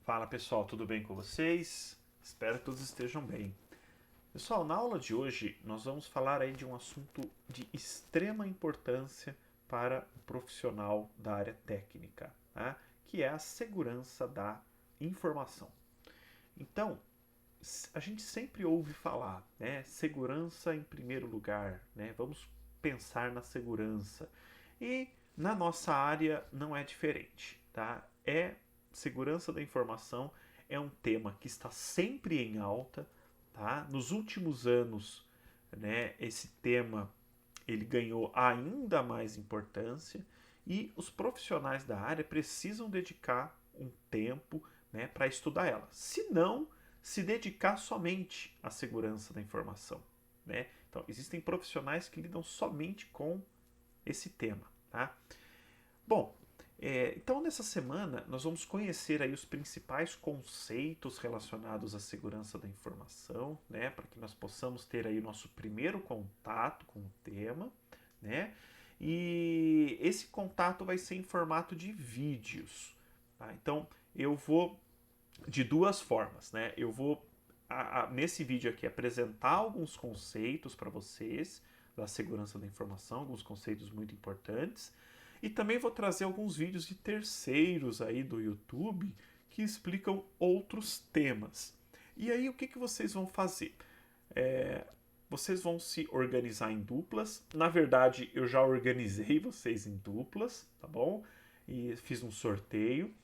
Fala pessoal, tudo bem com vocês? Espero que todos estejam bem. Pessoal, na aula de hoje nós vamos falar aí de um assunto de extrema importância para o profissional da área técnica, tá? Que é a segurança da informação. Então, a gente sempre ouve falar, né? Segurança em primeiro lugar, né? Vamos pensar na segurança. E na nossa área não é diferente, tá? Segurança da informação é um tema que está sempre em alta, tá? Nos últimos anos, né, esse tema ele ganhou ainda mais importância e os profissionais da área precisam dedicar um tempo, né, para estudar ela. Se não, se dedicar somente à segurança da informação, né? Então, existem profissionais que lidam somente com esse tema, tá? Bom, então nessa semana nós vamos conhecer aí os principais conceitos relacionados à segurança da informação, né, para que nós possamos ter aí o nosso primeiro contato com o tema, né? E esse contato vai ser em formato de vídeos, tá? Então eu vou de duas formas, né? Eu vou nesse vídeo aqui apresentar alguns conceitos para vocês da segurança da informação, alguns conceitos muito importantes. E também vou trazer alguns vídeos de terceiros aí do YouTube que explicam outros temas. E aí o que vocês vão fazer? É, Vocês vão se organizar em duplas. Na verdade, eu já organizei vocês em duplas, tá bom? E fiz um sorteio.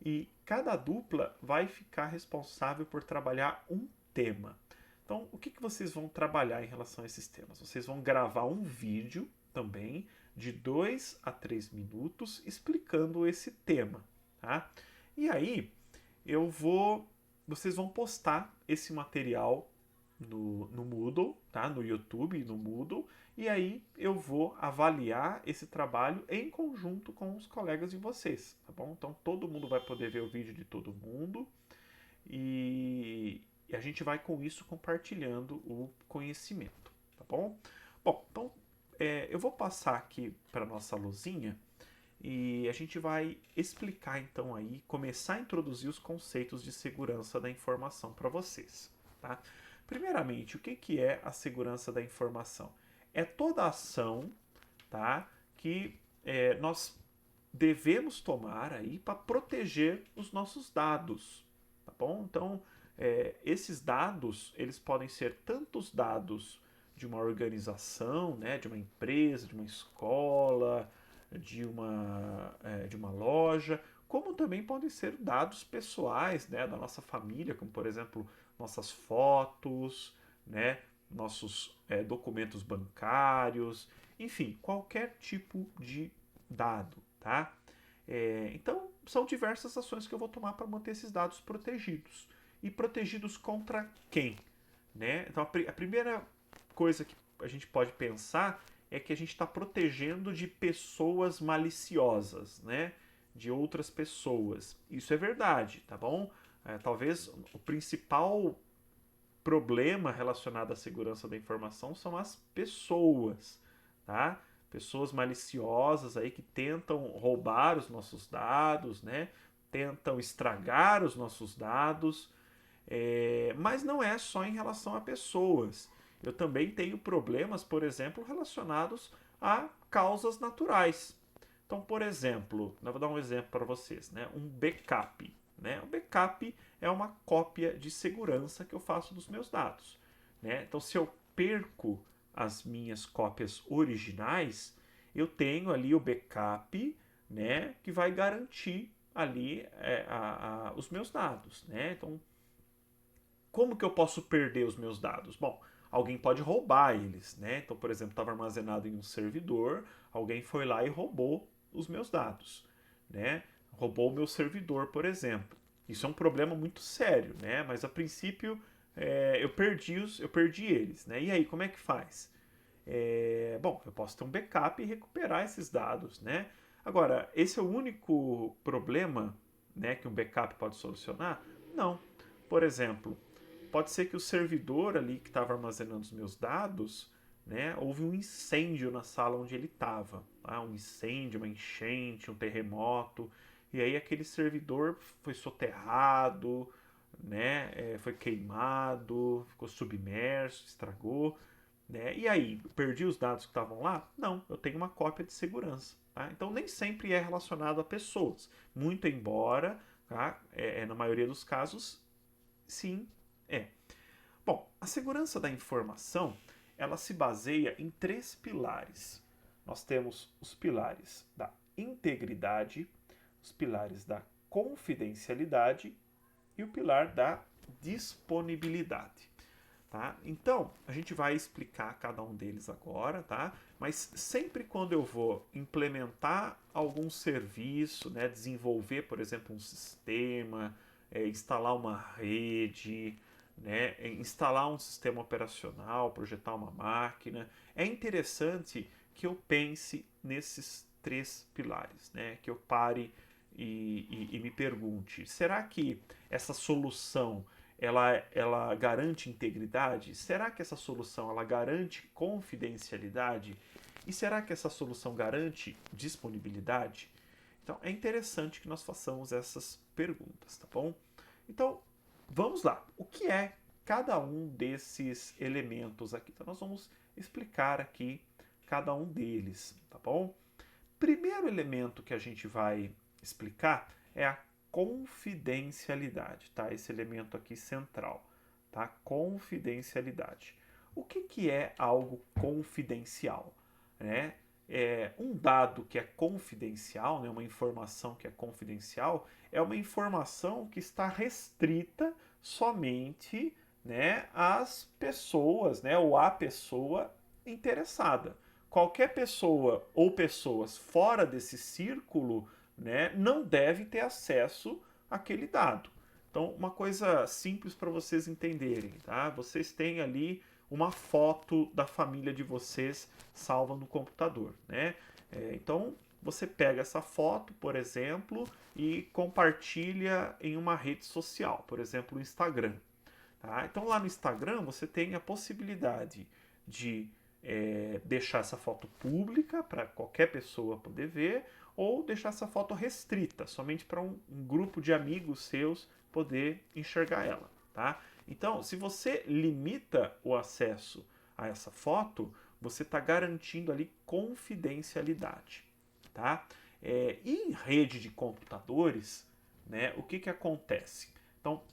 E cada dupla vai ficar responsável por trabalhar um tema. Então, o que vocês vão trabalhar em relação a esses temas? Vocês vão gravar um vídeo também de 2 a 3 minutos explicando esse tema, tá? E aí eu vou, vocês vão postar esse material no Moodle, tá? No YouTube, no Moodle, e aí eu vou avaliar esse trabalho em conjunto com os colegas de vocês, tá bom? Então todo mundo vai poder ver o vídeo de todo mundo e a gente vai com isso compartilhando o conhecimento, tá bom? Bom, então eu vou passar aqui para nossa luzinha e a gente vai explicar então aí, começar a introduzir os conceitos de segurança da informação para vocês, tá? Primeiramente, o que é a segurança da informação? É toda ação, tá, que nós devemos tomar aí para proteger os nossos dados, tá bom? Então, esses dados, eles podem ser tanto os dados de uma organização, né, de uma empresa, de uma escola, de uma loja, como também podem ser dados pessoais, né, da nossa família, como por exemplo nossas fotos, né, nossos documentos bancários, enfim, qualquer tipo de dado, tá? Então, são diversas ações que eu vou tomar para manter esses dados protegidos. E protegidos contra quem? Né? Então, a primeira coisa que a gente pode pensar é que a gente está protegendo de pessoas maliciosas, né? De outras pessoas. Isso é verdade, tá bom? Talvez o principal problema relacionado à segurança da informação são as pessoas, tá? Pessoas maliciosas aí que tentam roubar os nossos dados, né? Tentam estragar os nossos dados, mas não é só em relação a pessoas. Eu também tenho problemas, por exemplo, relacionados a causas naturais. Então, por exemplo, eu vou dar um exemplo para vocês, né? Um backup. Né? O backup é uma cópia de segurança que eu faço dos meus dados. Né? Então, se eu perco as minhas cópias originais, eu tenho ali o backup, né, que vai garantir ali os meus dados. Né? Então, como que eu posso perder os meus dados? Bom, alguém pode roubar eles, né? Então, por exemplo, estava armazenado em um servidor, alguém foi lá e roubou os meus dados, né? Roubou o meu servidor, por exemplo. Isso é um problema muito sério, né? Mas a princípio eu perdi eles, né? E aí, como é que faz? Bom, eu posso ter um backup e recuperar esses dados, né? Agora, esse é o único problema, né, que um backup pode solucionar? Não. Por exemplo, pode ser que o servidor ali que estava armazenando os meus dados, né, houve um incêndio na sala onde ele estava, tá? Um incêndio, uma enchente, um terremoto. e aí aquele servidor foi soterrado, né? Foi queimado, ficou submerso, estragou, né? E aí, perdi os dados que estavam lá? Não, eu tenho uma cópia de segurança. Tá? Então nem sempre é relacionado a pessoas, muito embora, tá? Na maioria dos casos, sim, é. Bom, a segurança da informação ela se baseia em três pilares. Nós temos os pilares da integridade, os pilares da confidencialidade e o pilar da disponibilidade. Tá? Então, a gente vai explicar cada um deles agora, tá? Mas sempre quando eu vou implementar algum serviço, né, desenvolver, por exemplo, um sistema, instalar uma rede, né, instalar um sistema operacional, projetar uma máquina, é interessante que eu pense nesses três pilares, né? Que eu pare e me pergunte, será que essa solução ela garante integridade? Será que essa solução ela garante confidencialidade? E será que essa solução garante disponibilidade? Então é interessante que nós façamos essas perguntas, tá bom? Então vamos lá. O que é cada um desses elementos aqui? Então nós vamos explicar aqui cada um deles, tá bom? Primeiro elemento que a gente vai explicar é a confidencialidade, tá? Esse elemento aqui central, tá? Confidencialidade. O que é algo confidencial, né? Um dado que é confidencial, né, uma informação que é confidencial, é uma informação que está restrita somente, né, às pessoas, né, ou à pessoa interessada. Qualquer pessoa ou pessoas fora desse círculo, né, não deve ter acesso àquele dado. Então, uma coisa simples para vocês entenderem, tá? Vocês têm ali uma foto da família de vocês salva no computador, né? Então, você pega essa foto, por exemplo, e compartilha em uma rede social, por exemplo, o Instagram. Tá? Então, lá no Instagram, você tem a possibilidade de deixar essa foto pública para qualquer pessoa poder ver, ou deixar essa foto restrita, somente para um grupo de amigos seus poder enxergar ela. Tá? Então, se você limita o acesso a essa foto, você está garantindo ali confidencialidade. Tá? E em rede de computadores, né, o que acontece? Então,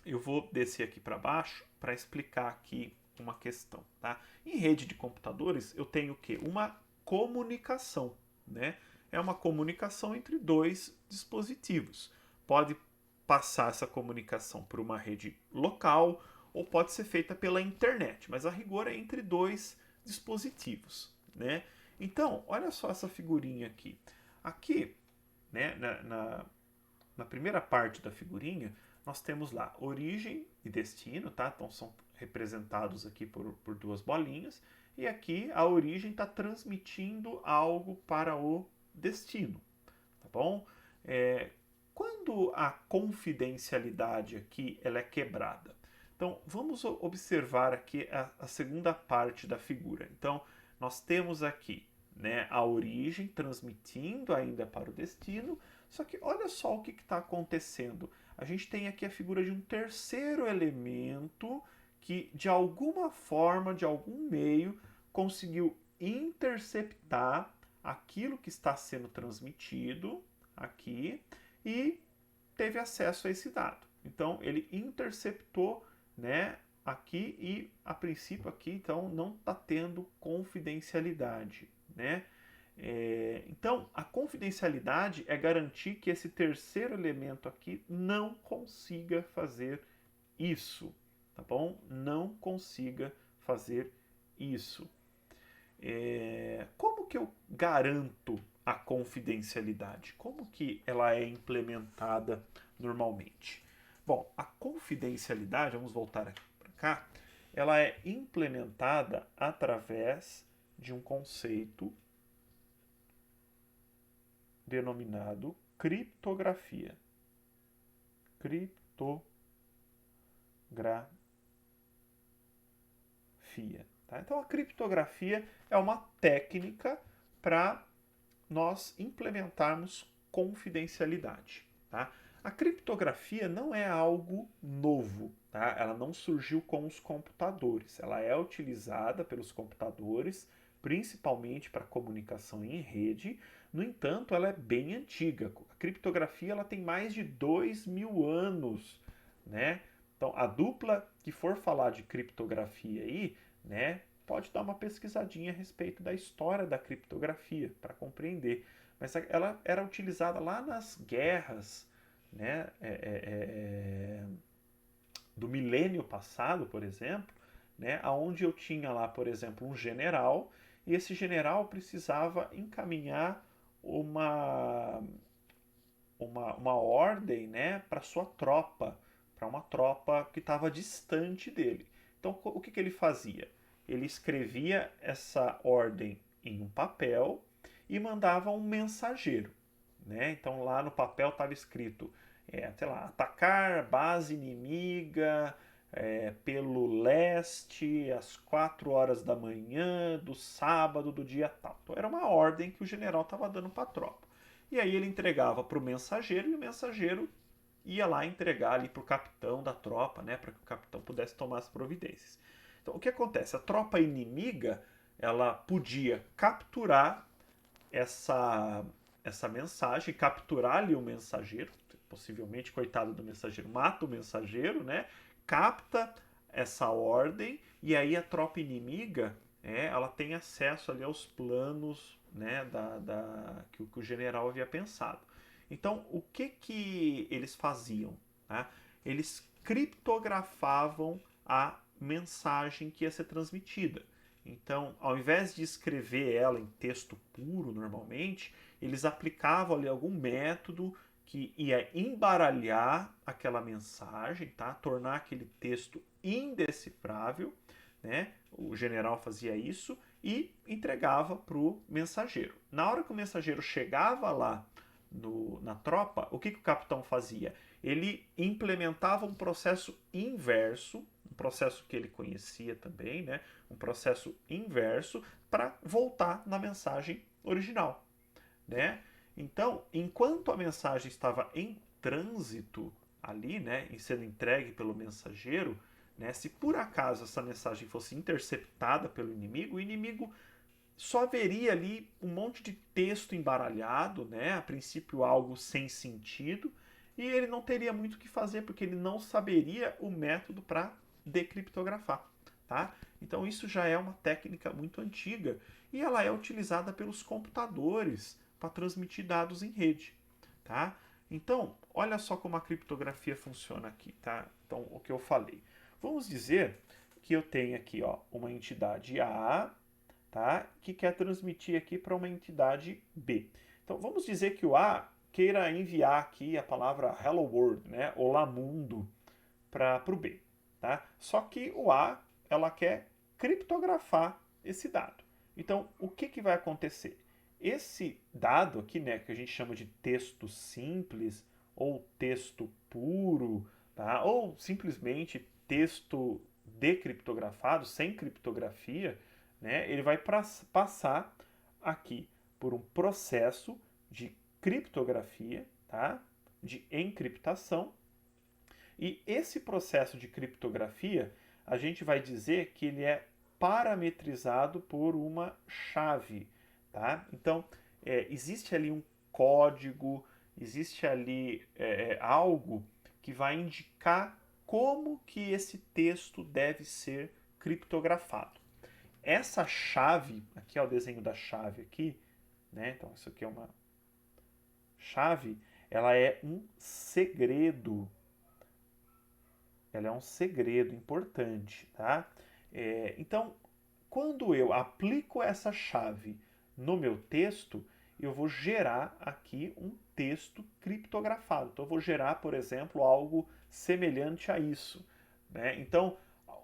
eu vou descer aqui para baixo para explicar aqui uma questão, tá? Em rede de computadores, eu tenho o quê? Uma comunicação, né? É uma comunicação entre dois dispositivos. Pode passar essa comunicação por uma rede local ou pode ser feita pela internet, mas a rigor é entre dois dispositivos, né? Então, olha só essa figurinha aqui. Aqui, né, na primeira parte da figurinha, nós temos lá origem e destino, tá? Então são representados aqui por duas bolinhas. E aqui a origem está transmitindo algo para o destino, tá bom? Quando a confidencialidade aqui ela é quebrada. Então vamos observar aqui a segunda parte da figura. Então nós temos aqui, né, a origem transmitindo ainda para o destino. Só que olha só o que está acontecendo. A gente tem aqui a figura de um terceiro elemento que, de alguma forma, de algum meio, conseguiu interceptar aquilo que está sendo transmitido aqui e teve acesso a esse dado. Então, ele interceptou, né, aqui e, a princípio, aqui, então, não está tendo confidencialidade, né? Então, a confidencialidade é garantir que esse terceiro elemento aqui não consiga fazer isso, tá bom? Não consiga fazer isso. Como que eu garanto a confidencialidade? Como que ela é implementada normalmente? Bom, a confidencialidade, vamos voltar aqui para cá, ela é implementada através de um conceito denominado criptografia. Criptografia. Tá? Então, a criptografia é uma técnica para nós implementarmos confidencialidade. Tá? A criptografia não é algo novo, tá? Ela não surgiu com os computadores. Ela é utilizada pelos computadores, principalmente para comunicação em rede. No entanto, ela é bem antiga. A criptografia ela tem mais de 2.000 anos, né? Então, a dupla que for falar de criptografia aí, né, pode dar uma pesquisadinha a respeito da história da criptografia para compreender. Mas ela era utilizada lá nas guerras, né, do milênio passado, por exemplo, né, onde eu tinha lá, por exemplo, um general, e esse general precisava encaminhar uma ordem, né, para sua tropa, para uma tropa que estava distante dele. Então, o que ele fazia? Ele escrevia essa ordem em um papel e mandava um mensageiro. Né? Então, lá no papel estava escrito, sei lá, atacar base inimiga pelo leste às 4 horas da manhã do sábado do dia tal. Então, era uma ordem que o general estava dando para a tropa. E aí ele entregava para o mensageiro e o mensageiro ia lá entregar ali para o capitão da tropa, né, para que o capitão pudesse tomar as providências. Então, o que acontece? A tropa inimiga ela podia capturar essa mensagem, capturar ali o mensageiro, possivelmente, coitado do mensageiro, mata o mensageiro, né, capta essa ordem e aí a tropa inimiga ela tem acesso ali aos planos, né, que o general havia pensado. Então, o que eles faziam? Né? Eles criptografavam a mensagem que ia ser transmitida. Então, ao invés de escrever ela em texto puro normalmente, eles aplicavam ali algum método que ia embaralhar aquela mensagem, tá? Tornar aquele texto indecifrável, né? O general fazia isso e entregava para o mensageiro. Na hora que o mensageiro chegava lá na tropa, o que o capitão fazia? Ele implementava um processo inverso, um processo que ele conhecia também, né? Um processo inverso para voltar na mensagem original, né? Então, enquanto a mensagem estava em trânsito ali, né, e sendo entregue pelo mensageiro, né, se por acaso essa mensagem fosse interceptada pelo inimigo, o inimigo só veria ali um monte de texto embaralhado, né, a princípio algo sem sentido, e ele não teria muito o que fazer porque ele não saberia o método para decriptografar, tá? Então isso já é uma técnica muito antiga e ela é utilizada pelos computadores para transmitir dados em rede, tá? Então, olha só como a criptografia funciona aqui, tá? Então, o que eu falei. Vamos dizer que eu tenho aqui, ó, uma entidade A, tá? Que quer transmitir aqui para uma entidade B. Então, vamos dizer que o A queira enviar aqui a palavra Hello World, né? Olá Mundo, para o B, tá? Só que o A, ela quer criptografar esse dado. Então, o que vai acontecer? Esse dado aqui, né, que a gente chama de texto simples ou texto puro, tá? Ou simplesmente texto decriptografado, sem criptografia, né, ele vai passar aqui por um processo de criptografia, tá? De encriptação. E esse processo de criptografia, a gente vai dizer que ele é parametrizado por uma chave, tá? Então, existe ali um código, existe ali algo que vai indicar como que esse texto deve ser criptografado. Essa chave, aqui é o desenho da chave aqui, né? Então isso aqui é uma chave, ela é um segredo. Ela é um segredo importante, tá? Então, quando eu aplico essa chave no meu texto, eu vou gerar aqui um texto criptografado. Então, eu vou gerar, por exemplo, algo semelhante a isso, né? Então,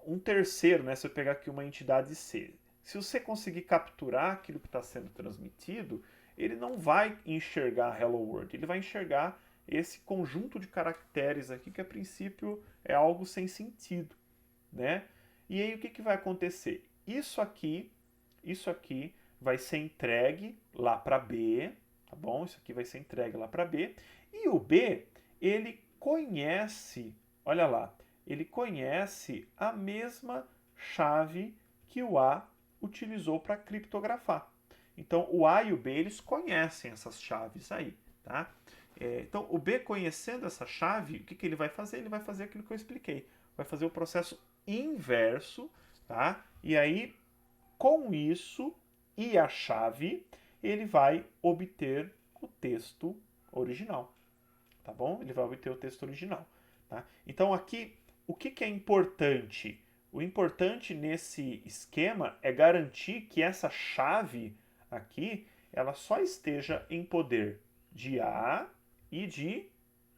um terceiro, né? Se eu pegar aqui uma entidade C, se você conseguir capturar aquilo que está sendo transmitido, ele não vai enxergar Hello World, ele vai enxergar esse conjunto de caracteres aqui que a princípio é algo sem sentido, né? E aí o que vai acontecer? Isso aqui vai ser entregue lá para B, tá bom? Isso aqui vai ser entregue lá para B. E o B, ele conhece, olha lá, ele conhece a mesma chave que o A utilizou para criptografar. Então, o A e o B, eles conhecem essas chaves aí, tá? Então, o B conhecendo essa chave, o que, que ele vai fazer? Ele vai fazer aquilo que eu expliquei. Vai fazer o processo inverso, tá? E aí, com isso e a chave, ele vai obter o texto original, tá bom? Ele vai obter o texto original, tá? Então, aqui, o que, que é importante? O importante nesse esquema é garantir que essa chave aqui, ela só esteja em poder de A e de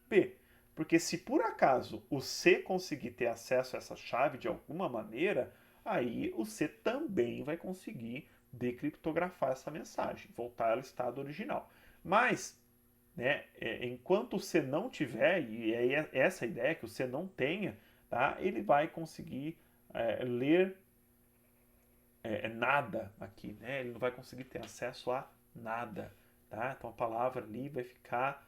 B. Porque se por acaso o C conseguir ter acesso a essa chave de alguma maneira, aí o C também vai conseguir decriptografar essa mensagem, voltar ao estado original. Mas, né, enquanto o C não tiver, e é essa a ideia, que o C não tenha, tá, ele vai conseguir ler nada aqui, né? Ele não vai conseguir ter acesso a nada, tá? Então a palavra ali vai ficar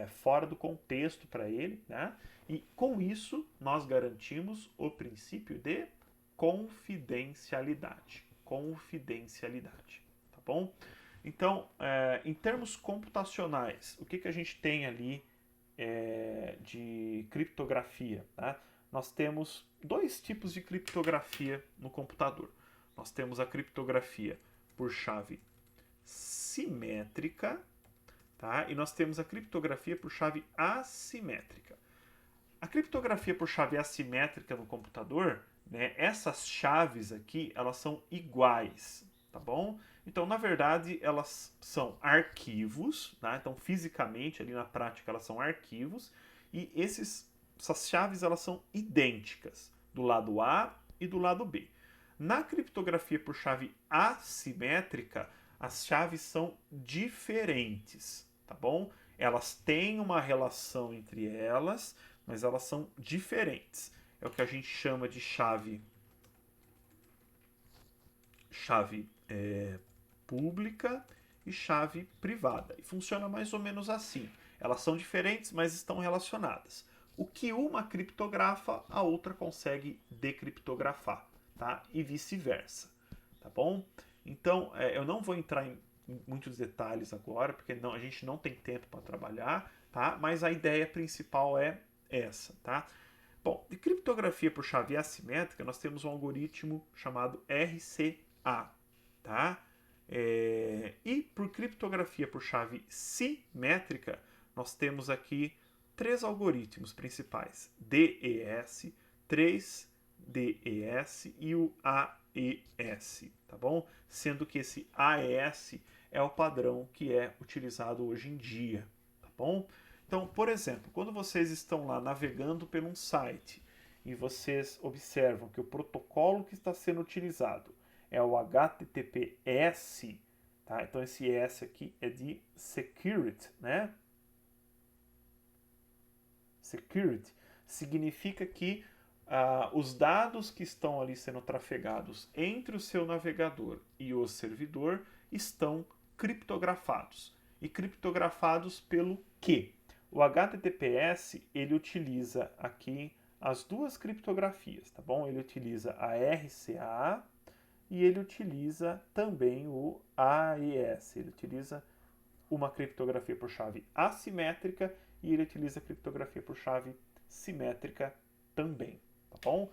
fora do contexto para ele, né? E com isso nós garantimos o princípio de confidencialidade. Confidencialidade, tá bom? Então, em termos computacionais, o que, que a gente tem ali de criptografia, tá? Nós temos dois tipos de criptografia no computador. Nós temos a criptografia por chave simétrica, tá? E nós temos a criptografia por chave assimétrica. A criptografia por chave assimétrica no computador, né, essas chaves aqui, elas são iguais, tá bom? Então, na verdade, elas são arquivos, tá? Então, fisicamente, ali na prática, elas são arquivos, e essas chaves, elas são idênticas, do lado A e do lado B. Na criptografia por chave assimétrica, as chaves são diferentes, tá bom? Elas têm uma relação entre elas, mas elas são diferentes. É o que a gente chama de chave pública e chave privada. E funciona mais ou menos assim. Elas são diferentes, mas estão relacionadas. O que uma criptografa, a outra consegue decriptografar, tá? E vice-versa, tá bom? Então, eu não vou entrar em muitos detalhes agora, porque a gente não tem tempo para trabalhar, tá? Mas a ideia principal é essa, tá? Bom, de criptografia por chave assimétrica, nós temos um algoritmo chamado RCA, tá? E por criptografia por chave simétrica, nós temos aqui três algoritmos principais: DES, 3DES e o AES, tá bom? Sendo que esse AES é o padrão que é utilizado hoje em dia, tá bom? Então, por exemplo, quando vocês estão lá navegando por um site e vocês observam que o protocolo que está sendo utilizado é o HTTPS, tá? Então esse S aqui é de security, né? Security significa que os dados que estão ali sendo trafegados entre o seu navegador e o servidor estão criptografados. E criptografados pelo quê? O HTTPS, ele utiliza aqui as duas criptografias, tá bom? Ele utiliza a RCA e ele utiliza também o AES. Ele utiliza uma criptografia por chave assimétrica e ele utiliza a criptografia por chave simétrica também, tá bom?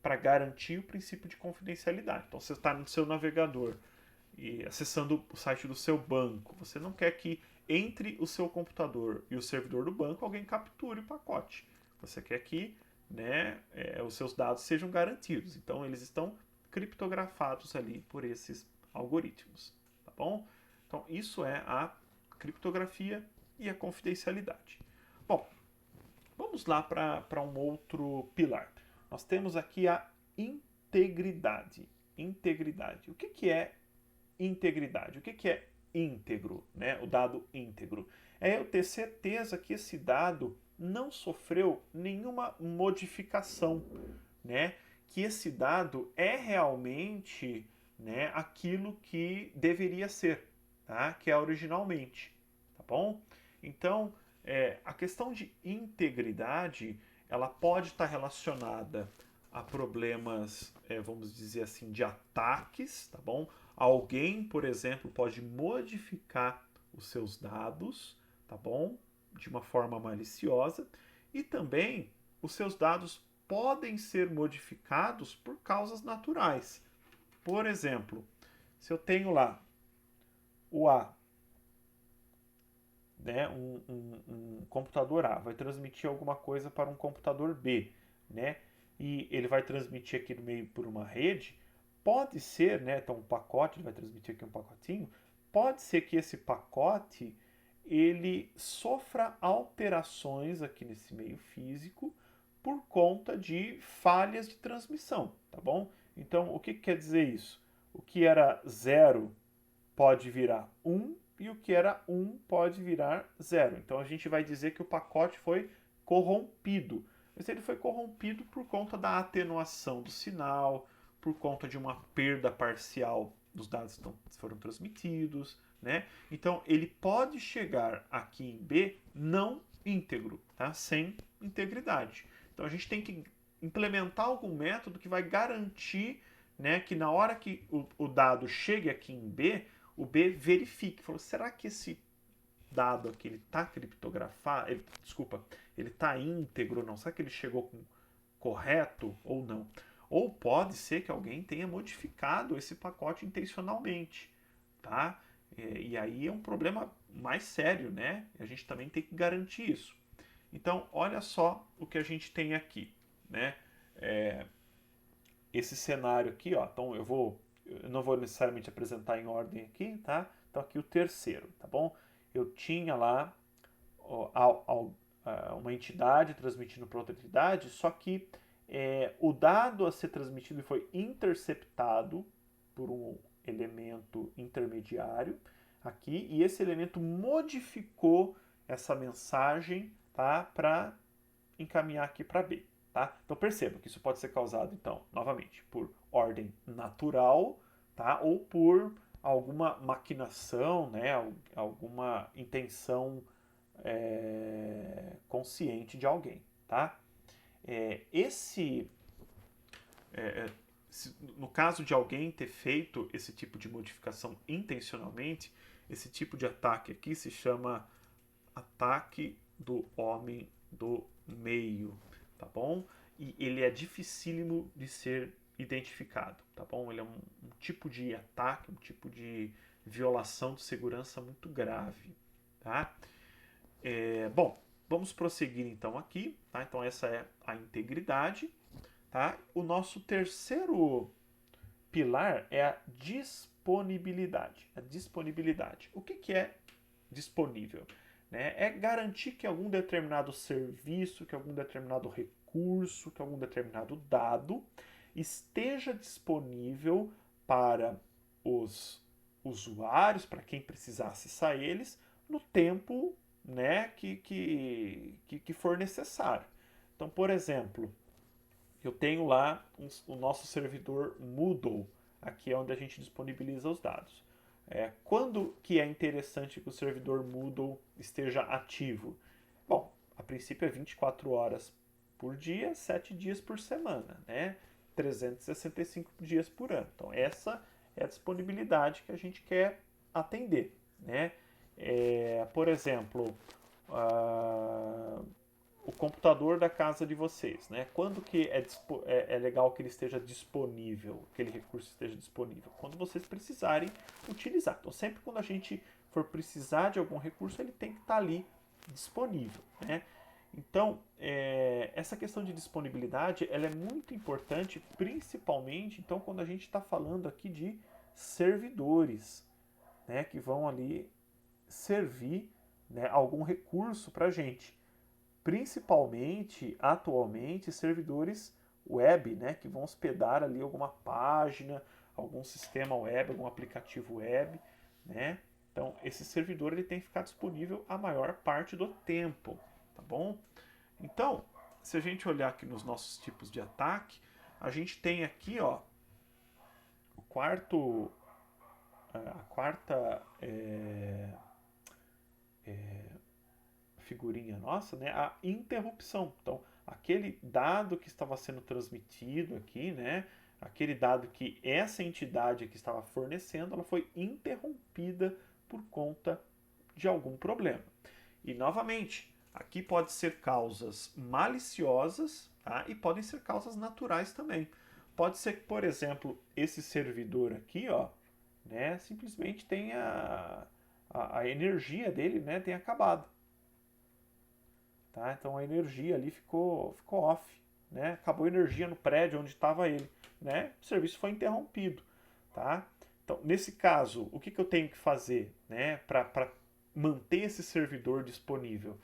Para garantir o princípio de confidencialidade. Então, você está no seu navegador e acessando o site do seu banco. Você não quer que entre o seu computador e o servidor do banco alguém capture o pacote. Você quer que, né, os seus dados sejam garantidos. Então, eles estão criptografados ali por esses algoritmos, tá bom? Então, isso é a criptografia e a confidencialidade. Bom, vamos lá para um outro pilar. Nós temos aqui a integridade. Integridade. O que é integridade? O que é íntegro, né? O dado íntegro. É eu ter certeza que esse dado não sofreu nenhuma modificação, né? Que esse dado é realmente, né, aquilo que deveria ser, tá? Que é originalmente, tá bom? Então, a questão de integridade, ela pode estar relacionada a problemas, vamos dizer assim, de ataques, tá bom? Alguém, por exemplo, pode modificar os seus dados, tá bom? De uma forma maliciosa. E também os seus dados podem ser modificados por causas naturais. Por exemplo, se eu tenho lá o A, né, um computador A vai transmitir alguma coisa para um computador B, né, e ele vai transmitir aqui no meio por uma rede, pode ser, né, então um pacote, ele vai transmitir aqui um pacotinho, pode ser que esse pacote ele sofra alterações aqui nesse meio físico por conta de falhas de transmissão, tá bom? Então, o que quer dizer isso? O que era 0 pode virar 1 e o que era 1 pode virar 0. Então, a gente vai dizer que o pacote foi corrompido. Mas ele foi corrompido por conta da atenuação do sinal, por conta de uma perda parcial dos dados que foram transmitidos, né? Então, ele pode chegar aqui em B não íntegro, tá? Sem integridade. Então, a gente tem que implementar algum método que vai garantir, né, que na hora que o dado chegue aqui em B, o B verifique. Falou, será que esse dado aqui ele está criptografado? Desculpa, ele está íntegro ou não? Será que ele chegou correto ou não? Ou pode ser que alguém tenha modificado esse pacote intencionalmente, tá? E aí é um problema mais sério, né? A gente também tem que garantir isso. Então, olha só o que a gente tem aqui, né? Esse cenário aqui, ó. Então, eu não vou necessariamente apresentar em ordem aqui, tá? Então, aqui o terceiro, tá bom? Eu tinha lá uma entidade transmitindo para outra entidade, só que o dado a ser transmitido foi interceptado por um elemento intermediário aqui, e esse elemento modificou essa mensagem, tá, para encaminhar aqui para B. Tá? Então perceba que isso pode ser causado, então, novamente, por ordem natural, tá? Ou por alguma maquinação, né? Alguma intenção consciente de alguém. Tá? Esse no caso de alguém ter feito esse tipo de modificação intencionalmente, esse tipo de ataque aqui se chama ataque do homem do meio, tá bom? E ele é dificílimo de ser identificado, tá bom? Ele é um tipo de ataque, um tipo de violação de segurança muito grave, tá? Bom, vamos prosseguir então aqui, tá? Então essa é a integridade, tá? O nosso terceiro pilar é a disponibilidade. A disponibilidade. O que é disponível? Né? É garantir que algum determinado serviço, que algum determinado recurso, que algum determinado dado esteja disponível para os usuários, para quem precisar acessar eles, no tempo, né, que for necessário. Então, por exemplo, eu tenho lá o nosso servidor Moodle, aqui é onde a gente disponibiliza os dados. Quando que é interessante que o servidor Moodle esteja ativo? Bom, a princípio é 24 horas por dia, 7 dias por semana, né? 365 dias por ano. Então essa é a disponibilidade que a gente quer atender, né? Por exemplo, o computador da casa de vocês, né? Quando que é legal que ele esteja disponível, aquele recurso esteja disponível? Quando vocês precisarem utilizar. Então, sempre quando a gente for precisar de algum recurso, ele tem que estar ali disponível, né? Então, essa questão de disponibilidade, ela é muito importante, principalmente, então, quando a gente está falando aqui de servidores, né? Que vão ali servir, né, algum recurso para a gente. Principalmente, atualmente, servidores web, né, que vão hospedar ali alguma página, algum sistema web, algum aplicativo web, né? Então, esse servidor ele tem que ficar disponível a maior parte do tempo, tá bom? Então, se a gente olhar aqui nos nossos tipos de ataque, a gente tem aqui, ó, a quarta figurinha nossa, né, a interrupção. Então, aquele dado que estava sendo transmitido aqui, né, aquele dado que essa entidade aqui estava fornecendo, ela foi interrompida por conta de algum problema. E novamente, aqui pode ser causas maliciosas, tá? E podem ser causas naturais também. Pode ser que, por exemplo, esse servidor aqui, ó, né, simplesmente tenha a energia dele, né, tenha acabado. Tá? Então a energia ali ficou off, né? Acabou a energia no prédio onde estava ele, né? O serviço foi interrompido, tá? Então, nesse caso, o que eu tenho que fazer, né, para manter esse servidor disponível?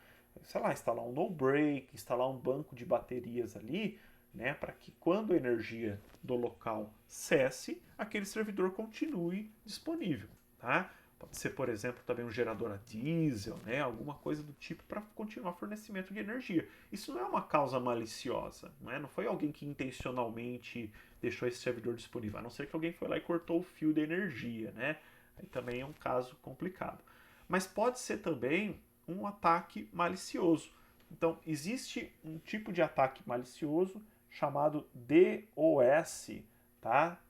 Sei lá, instalar um no-break, instalar um banco de baterias ali, né, para que quando a energia do local cesse, aquele servidor continue disponível, tá? Pode ser, por exemplo, também um gerador a diesel, né? Alguma coisa do tipo para continuar fornecimento de energia. Isso não é uma causa maliciosa, não é? Não foi alguém que intencionalmente deixou esse servidor disponível, a não ser que alguém foi lá e cortou o fio de energia, né? Aí também é um caso complicado. Mas pode ser também um ataque malicioso. Então, existe um tipo de ataque malicioso chamado DOS, tá?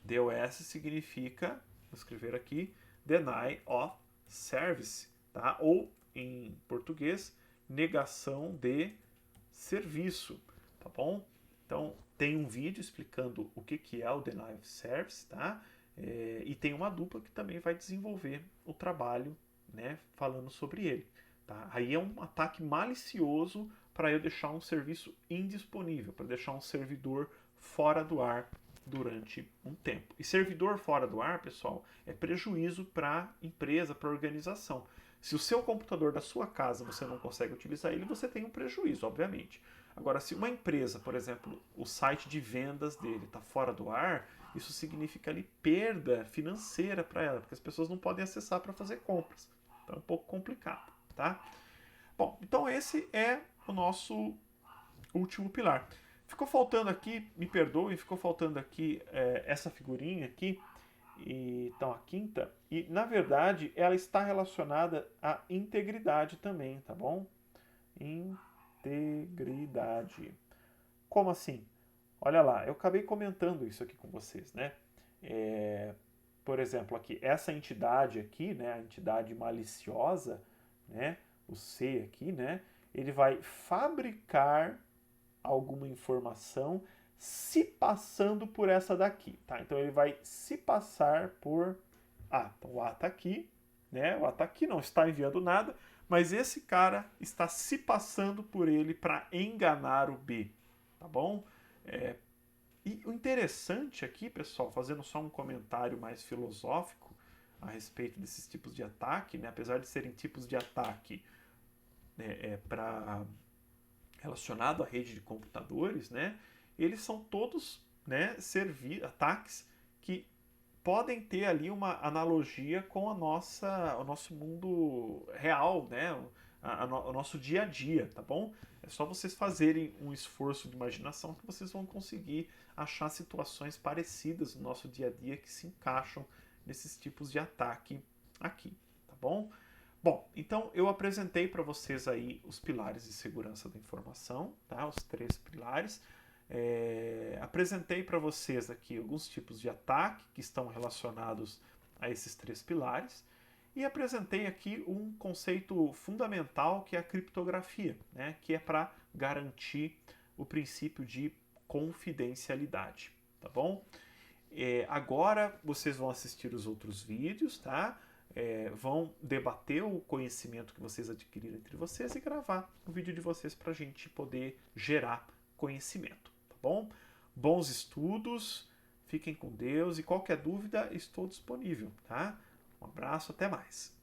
DOS significa, vou escrever aqui, Deny of Service, tá? Ou, em português, negação de serviço, tá bom? Então, tem um vídeo explicando o que é o Deny of Service, tá? E tem uma dupla que também vai desenvolver o trabalho, né, falando sobre ele. Tá? Aí é um ataque malicioso para eu deixar um serviço indisponível, para deixar um servidor fora do ar durante um tempo. E servidor fora do ar, pessoal, é prejuízo para a empresa, para a organização. Se o seu computador da sua casa você não consegue utilizar ele, você tem um prejuízo, obviamente. Agora, se uma empresa, por exemplo, o site de vendas dele está fora do ar, isso significa ali perda financeira para ela, porque as pessoas não podem acessar para fazer compras. Então é um pouco complicado, tá? Bom, então esse é o nosso último pilar. Ficou faltando aqui, me perdoem, ficou faltando aqui essa figurinha aqui, e, então a quinta, e na verdade ela está relacionada à integridade também, tá bom? Integridade. Como assim? Olha lá, eu acabei comentando isso aqui com vocês, né? Por exemplo, aqui, essa entidade aqui, né, a entidade maliciosa, né, o C aqui, né, ele vai fabricar alguma informação se passando por essa daqui, tá? Então ele vai se passar por A. Então o A está aqui, né? O A está aqui, não está enviando nada, mas esse cara está se passando por ele para enganar o B, tá bom? E o interessante aqui, pessoal, fazendo só um comentário mais filosófico a respeito desses tipos de ataque, né? Apesar de serem tipos de ataque para relacionado à rede de computadores, né, eles são todos, né, ataques que podem ter ali uma analogia com o nosso mundo real, né, o nosso dia a dia, tá bom? É só vocês fazerem um esforço de imaginação que vocês vão conseguir achar situações parecidas no nosso dia a dia que se encaixam nesses tipos de ataque aqui, tá bom? Bom, então eu apresentei para vocês aí os pilares de segurança da informação, tá? Os 3 pilares. Apresentei para vocês aqui alguns tipos de ataque que estão relacionados a esses 3 pilares e apresentei aqui um conceito fundamental que é a criptografia, né? Que é para garantir o princípio de confidencialidade, tá bom? Agora vocês vão assistir os outros vídeos, tá? Vão debater o conhecimento que vocês adquiriram entre vocês e gravar o vídeo de vocês para a gente poder gerar conhecimento, tá bom? Bons estudos, fiquem com Deus e qualquer dúvida estou disponível, tá? Um abraço, até mais.